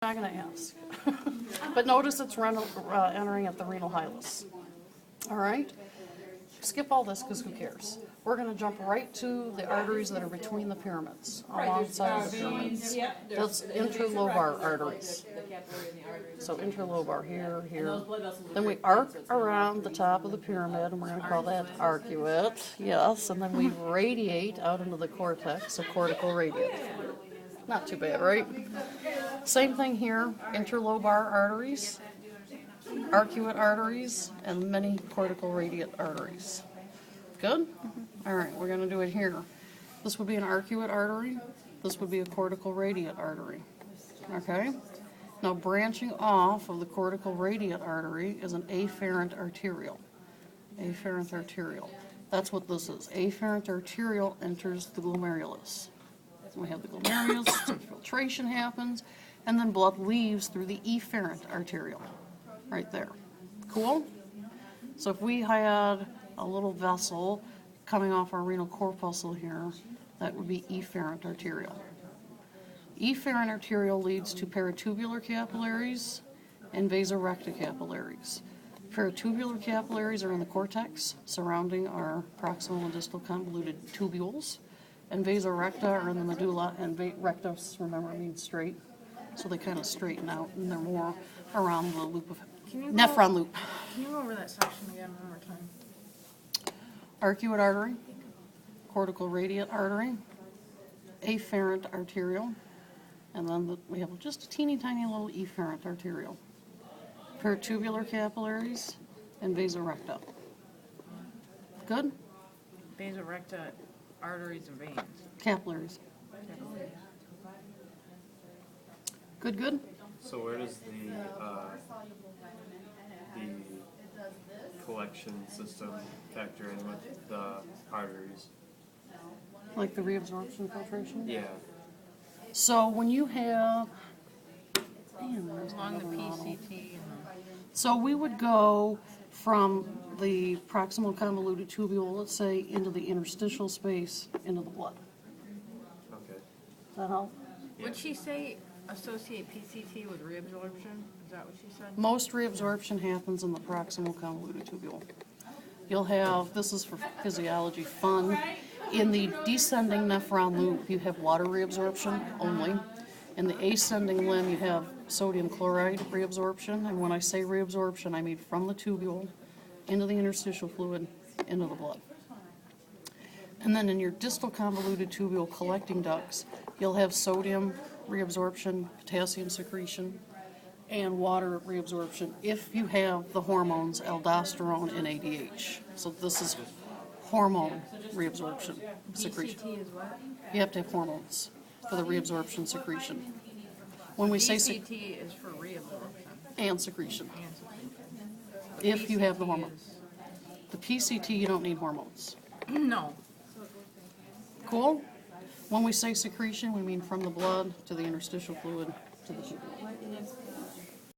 Not going to ask. But notice it's entering at the renal hilus. All right? Skip all this because who cares? We're going to jump right to the arteries that are between the pyramids, alongside of the pyramids. That's interlobar arteries. So interlobar here, here. Then we arc around the top of the pyramid, and we're going to call that arcuate. Yes, and then we radiate out into the cortex, so cortical radiate. Not too bad, right? Same thing here, interlobar arteries, arcuate arteries, and many cortical radiate arteries. Good? All right, we're going to do it here. This would be an arcuate artery. This would be a cortical radiate artery. Okay? Now, branching off of the cortical radiate artery is an afferent arterial. Afferent arterial. That's what this is. Afferent arterial enters the glomerulus. We have the glomerulus, filtration happens, and then blood leaves through the efferent arterial, right there. Cool? So if we had a little vessel coming off our renal corpuscle here, that would be efferent arterial. Efferent arterial leads to peritubular capillaries and vasorecta capillaries. Peritubular capillaries are in the cortex, surrounding our proximal and distal convoluted tubules. And vasorecta are in the medulla, and rectus, remember, means straight. So they kind of straighten out, and they're more around the loop of nephron loop. Can you go over that section again one more time? Arcuate artery, cortical radiate artery, afferent arterial, and then we have just a teeny tiny little efferent arterial. Peritubular capillaries and vasorecta. Good? Vasorecta, arteries and veins. Capillaries. Good, good? So where does the collection system factor in with the arteries? Like the reabsorption filtration? Yeah. So when you have, Along the PCT and so we would go from the proximal convoluted tubule, let's say, into the interstitial space, into the blood. Okay. Does that help? Would she say associate PCT with reabsorption? Is that what she said? Most reabsorption happens in the proximal convoluted tubule. You'll have, this is for physiology fun, in the descending nephron loop, you have water reabsorption only. In the ascending limb, you have sodium chloride reabsorption. And when I say reabsorption, I mean from the tubule into the interstitial fluid, into the blood. And then in your distal convoluted tubule collecting ducts, you'll have sodium reabsorption, potassium secretion, and water reabsorption if you have the hormones aldosterone and ADH. So this is hormone reabsorption secretion. PCT is what? You have to have hormones for the reabsorption secretion. When we say PCT is for reabsorption and secretion, and secretion. if you have the PCT hormone. The PCT, you don't need hormones. No. Cool? When we say secretion, we mean from the blood to the interstitial fluid to the tubule. What is